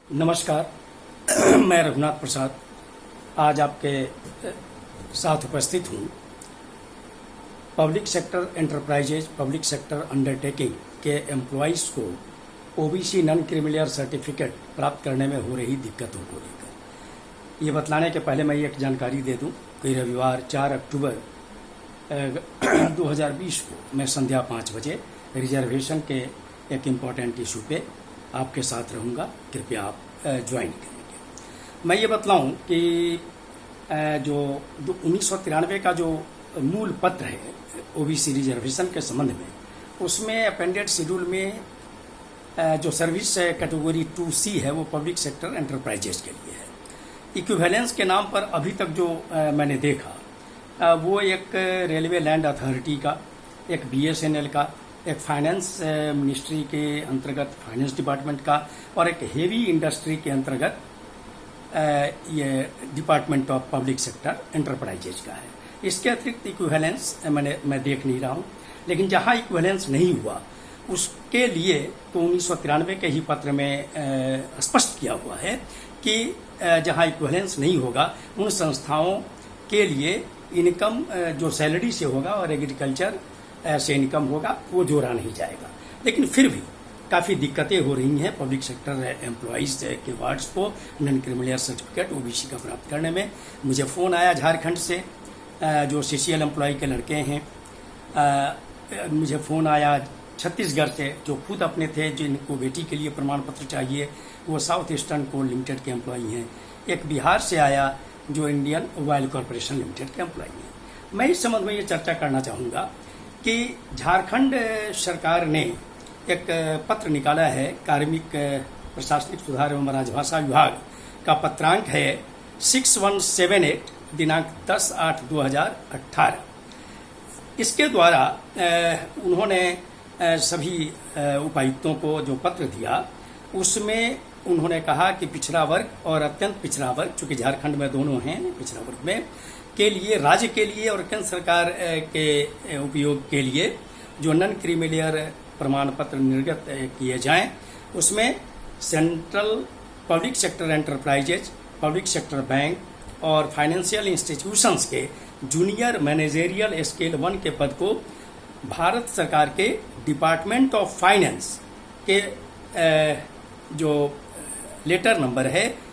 नमस्कार। मैं रघुनाथ प्रसाद आज आपके साथ उपस्थित हूँ। Public sector enterprises public sector undertaking के एम्प्लॉइज़ को ओबीसी नॉन क्रीमिलियर सर्टिफिकेट प्राप्त करने में हो रही दिक्कतों को लेकर ये बतलाने के पहले मैं एक जानकारी दे दूं कि रविवार 4 अक्टूबर 2020 को मैं संध्या 5 बजे रिजर्वेशन के एक इम्पॉर्टेंट इशू पे आपके साथ रहूँगा। कृपया आप ज्वाइन करेंगे। मैं ये बतलाऊँ कि जो 1993 का जो मूल पत्र है ओबीसी रिजर्वेशन के संबंध में, उसमें अपेंडेड शेड्यूल में जो सर्विस कैटेगरी 2C है वो पब्लिक सेक्टर एंटरप्राइजेज के लिए है। इक्विवेलेंस के नाम पर अभी तक जो मैंने देखा वो एक रेलवे लैंड अथॉरिटी का, एक BSNL का, एक फाइनेंस मिनिस्ट्री के अंतर्गत फाइनेंस डिपार्टमेंट का और एक हेवी इंडस्ट्री के अंतर्गत ये department of public sector enterprises का है। इसके अतिरिक्त इक्विवेलेंस मैं देख नहीं रहा हूँ, लेकिन जहाँ इक्विवेलेंस नहीं हुआ उसके लिए तो 1993 के ही पत्र में स्पष्ट किया हुआ है कि जहाँ इक्विवेलेंस नहीं होगा उन संस्थाओं के लिए इनकम जो सैलरी से होगा और एग्रीकल्चर से इनकम होगा वो जोड़ा नहीं जाएगा। लेकिन फिर भी काफ़ी दिक्कतें हो रही हैं पब्लिक सेक्टर एम्प्लॉइज़ के वार्ड्स को नॉन क्रीमिलियर सर्टिफिकेट ओबीसी का प्राप्त करने में। मुझे फ़ोन आया झारखंड से, जो CCL एम्प्लॉय के लड़के हैं। मुझे फ़ोन आया छत्तीसगढ़ से, जो खुद अपने थे जिनको बेटी के लिए प्रमाण पत्र चाहिए, वो साउथ ईस्टर्न कोल लिमिटेड के एम्प्लॉई हैं। एक बिहार से आया जो इंडियन ऑयल कॉरपोरेशन लिमिटेड के एम्प्लॉई हैं। मैं इस संबंध में ये चर्चा करना चाहूँगा कि झारखंड सरकार ने एक पत्र निकाला है, कार्मिक प्रशासनिक सुधार एवं राजभाषा विभाग का पत्रांक है 6178 दिनांक 10/8/2018। इसके द्वारा उन्होंने सभी उपायुक्तों को जो पत्र दिया उसमें उन्होंने कहा कि पिछड़ा वर्ग और अत्यंत पिछड़ा वर्ग, चूंकि झारखंड में दोनों हैं पिछड़ा वर्ग में, के लिए राज्य के लिए और केंद्र सरकार के उपयोग के लिए जो नॉन क्रीमिलियर प्रमाण पत्र निर्गत किए जाएं, उसमें central public sector enterprises, public sector bank और फाइनेंशियल इंस्टीट्यूशंस के जूनियर मैनेजेरियल स्केल 1 के पद को भारत सरकार के डिपार्टमेंट ऑफ फाइनेंस के जो लेटर नंबर है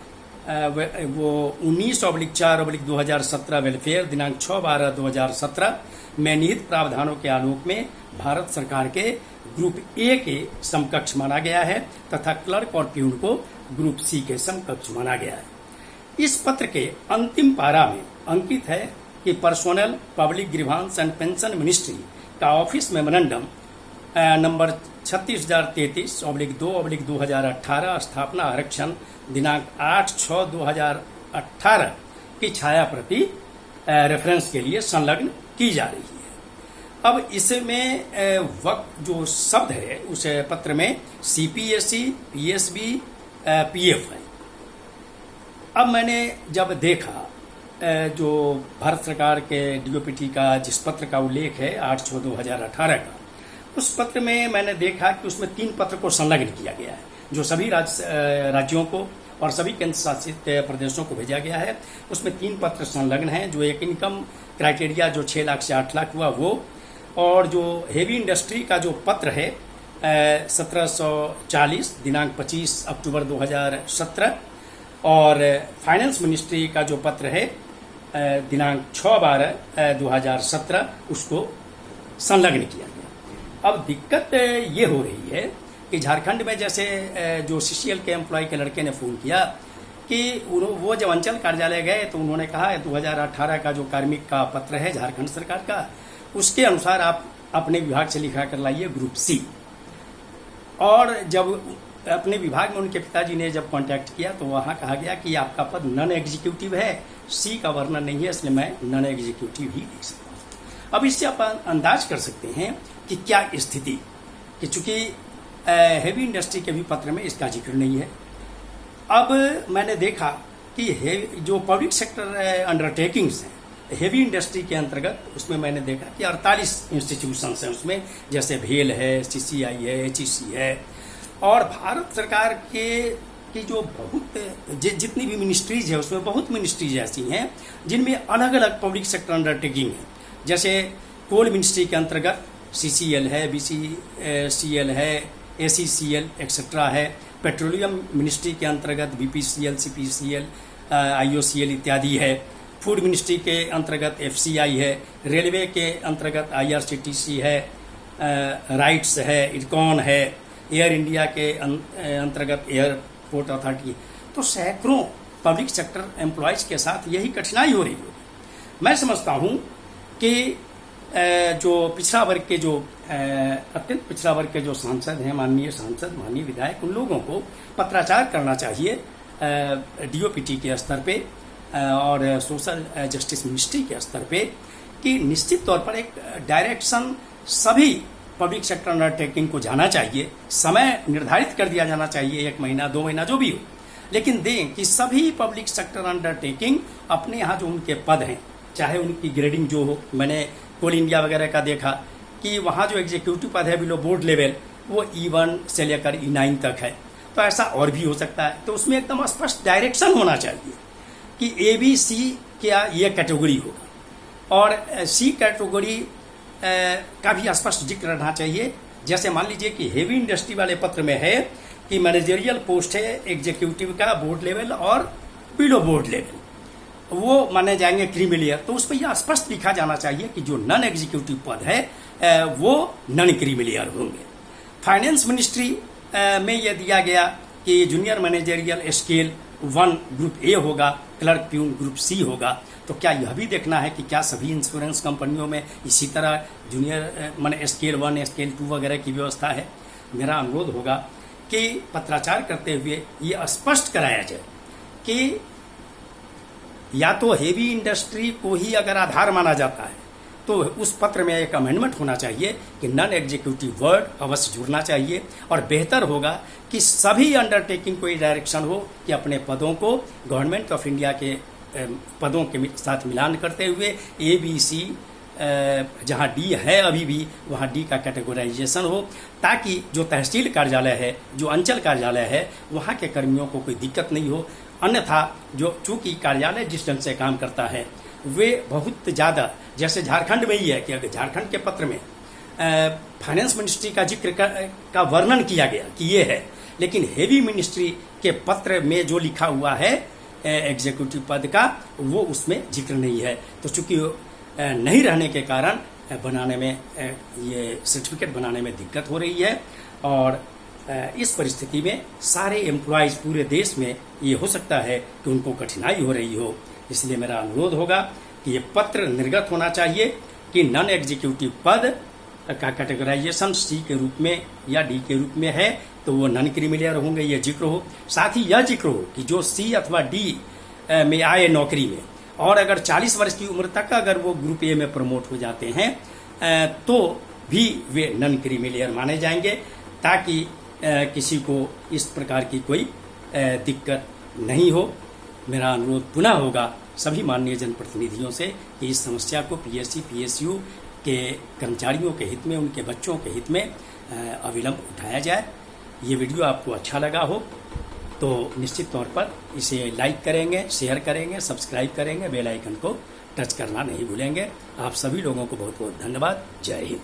वो 19/4/2017 वेलफेयर दिनांक 6/12/2017 में निहित प्रावधानों के आलोक में भारत सरकार के ग्रुप A के समकक्ष माना गया है तथा क्लर्क और प्यून को ग्रुप C के समकक्ष माना गया है। इस पत्र के अंतिम पारा में अंकित है कि personnel public grievance and pension ministry का ऑफिस मेमोरेंडम नंबर 3633/2/2018 स्थापना आरक्षण दिनांक 8/6/2018 की छाया प्रति रेफरेंस के लिए संलग्न की जा रही है। अब इसमें वक्त जो शब्द है उस पत्र में CPSE, PSB, PF है। अब मैंने जब देखा जो भारत सरकार के DOPT का जिस पत्र का उल्लेख है 8/6/2018 का, उस पत्र में मैंने देखा कि उसमें 3 पत्र को संलग्न किया गया है जो सभी राज्यों को और सभी केंद्र शासित प्रदेशों को भेजा गया है। उसमें 3 पत्र संलग्न हैं, जो एक इनकम क्राइटेरिया जो 6 लाख से 8 लाख हुआ वो, और जो हेवी इंडस्ट्री का जो पत्र है 1740 दिनांक 25 अक्टूबर 2017 और फाइनेंस मिनिस्ट्री का जो पत्र है दिनांक 6/12/2017 उसको संलग्न किया गया। अब दिक्कत ये हो रही है कि झारखंड में जैसे जो CCL के एम्प्लॉय के लड़के ने फ़ोन किया कि वो जब अंचल कार्यालय गए तो उन्होंने कहा 2018 का जो कार्मिक का पत्र है झारखंड सरकार का, उसके अनुसार आप अपने विभाग से लिखा कर लाइए ग्रुप C। और जब अपने विभाग में उनके पिताजी ने जब कांटेक्ट किया तो वहाँ कहा गया कि आपका पद नॉन एग्जीक्यूटिव है, C का वर्णन नहीं है, इसलिए मैं नॉन एग्जीक्यूटिव ही लिख सकता हूँ। अब इससे आप अंदाज कर सकते हैं कि क्या स्थिति, कि चूंकि हेवी इंडस्ट्री के भी पत्र में इसका जिक्र नहीं है। अब मैंने देखा कि जो पब्लिक सेक्टर अंडरटेकिंग्स हैं हेवी इंडस्ट्री के अंतर्गत, उसमें मैंने देखा कि 48 इंस्टीट्यूशंस हैं उसमें, जैसे भेल है, CCI है, HEC है, और भारत सरकार के कि जो बहुत जितनी भी मिनिस्ट्रीज है उसमें बहुत मिनिस्ट्रीज ऐसी हैं जिनमें अलग अलग पब्लिक सेक्टर अंडरटेकिंग है। जैसे कोल मिनिस्ट्री के अंतर्गत CCL है, BCCL है, ACCL एक्सेट्रा है। पेट्रोलियम मिनिस्ट्री के अंतर्गत BPCL, CPCL, IOCL इत्यादि है। फूड मिनिस्ट्री के अंतर्गत FCI है। रेलवे के अंतर्गत IRCTC है, राइट्स है, इरकॉन है। एयर इंडिया के अंतर्गत एयरपोर्ट अथॉरिटी। तो सैकड़ों पब्लिक सेक्टर एम्प्लॉयज के साथ यही कठिनाई हो रही होगी। मैं समझता हूं कि जो पिछड़ा वर्ग के जो अत्यंत पिछड़ा वर्ग के जो सांसद हैं, माननीय सांसद, माननीय विधायक, उन लोगों को पत्राचार करना चाहिए DOPT के स्तर पे और सोशल जस्टिस मिनिस्ट्री के स्तर पे कि निश्चित तौर पर एक डायरेक्शन सभी पब्लिक सेक्टर अंडरटेकिंग को जाना चाहिए। समय निर्धारित कर दिया जाना चाहिए, 1 महीना 2 महीना जो भी हो, लेकिन दें कि सभी पब्लिक सेक्टर अंडरटेकिंग अपने यहाँ जो उनके पद हैं, चाहे उनकी ग्रेडिंग जो हो, मैंने कोल इंडिया वगैरह का देखा कि वहाँ जो एग्जीक्यूटिव पद है बिलो बोर्ड लेवल वो E1 से लेकर E9 तक है। तो ऐसा और भी हो सकता है। तो उसमें एकदम स्पष्ट डायरेक्शन होना चाहिए कि ABC क्या ये कैटेगरी होगा और C कैटेगरी का भी स्पष्ट जिक्र रहना चाहिए। जैसे मान लीजिए कि हेवी इंडस्ट्री वाले पत्र में है कि मैनेजरियल पोस्ट है एग्जीक्यूटिव का बोर्ड लेवल और बिलो बोर्ड लेवल, वो माने जाएंगे क्रीमिलियर। तो उस पर यह स्पष्ट लिखा जाना चाहिए कि जो नॉन एग्जीक्यूटिव पद है वो नॉन क्रीमिलियर होंगे। फाइनेंस मिनिस्ट्री में यह दिया गया कि junior managerial scale 1 group A होगा, क्लर्क प्यून ग्रुप C होगा। तो क्या यह भी देखना है कि क्या सभी इंश्योरेंस कंपनियों में इसी तरह जूनियर माने स्केल 1, स्केल 2 वगैरह की व्यवस्था है? मेरा अनुरोध होगा कि पत्राचार करते हुए ये स्पष्ट कराया जाए कि या तो हेवी इंडस्ट्री को ही अगर आधार माना जाता है तो उस पत्र में एक अमेंडमेंट होना चाहिए कि नॉन एग्जीक्यूटिव वर्ड अवश्य जुड़ना चाहिए। और बेहतर होगा कि सभी अंडरटेकिंग को ये डायरेक्शन हो कि अपने पदों को गवर्नमेंट ऑफ इंडिया के पदों के साथ मिलान करते हुए ABC जहां D है अभी भी वहां D का कैटेगराइजेशन हो, ताकि जो तहसील कार्यालय है, जो अंचल कार्यालय है, वहां के कर्मियों को कोई दिक्कत नहीं हो। अन्यथा जो चूंकि कार्यालय जिस ढंग से काम करता है वे बहुत ज़्यादा, जैसे झारखंड में ही है कि अगर झारखंड के पत्र में फाइनेंस मिनिस्ट्री का जिक्र का वर्णन किया गया कि ये है, लेकिन हेवी मिनिस्ट्री के पत्र में जो लिखा हुआ है एग्जीक्यूटिव पद का वो उसमें जिक्र नहीं है। तो चूंकि नहीं रहने के कारण बनाने में ये सर्टिफिकेट बनाने में दिक्कत हो रही है और इस परिस्थिति में सारे एम्प्लॉयज पूरे देश में ये हो सकता है कि उनको कठिनाई हो रही हो। इसलिए मेरा अनुरोध होगा कि ये पत्र निर्गत होना चाहिए कि नॉन एग्जीक्यूटिव पद का कैटेगराइजेशन C के रूप में या D के रूप में है तो वो नॉन क्रीमिलियर होंगे, ये जिक्र हो। साथ ही यह जिक्र हो कि जो C अथवा D में आए नौकरी में और अगर 40 वर्ष की उम्र तक अगर वो ग्रुप A में प्रमोट हो जाते हैं तो भी वे नॉन क्रीमिलियर माने जाएंगे, ताकि किसी को इस प्रकार की कोई दिक्कत नहीं हो। मेरा अनुरोध पुनः होगा सभी माननीय जनप्रतिनिधियों से कि इस समस्या को PSC PSU के कर्मचारियों के हित में, उनके बच्चों के हित में अविलंब उठाया जाए। ये वीडियो आपको अच्छा लगा हो तो निश्चित तौर पर इसे लाइक करेंगे, शेयर करेंगे, सब्सक्राइब करेंगे, बेल आइकन को टच करना नहीं भूलेंगे। आप सभी लोगों को बहुत बहुत धन्यवाद। जय हिंद।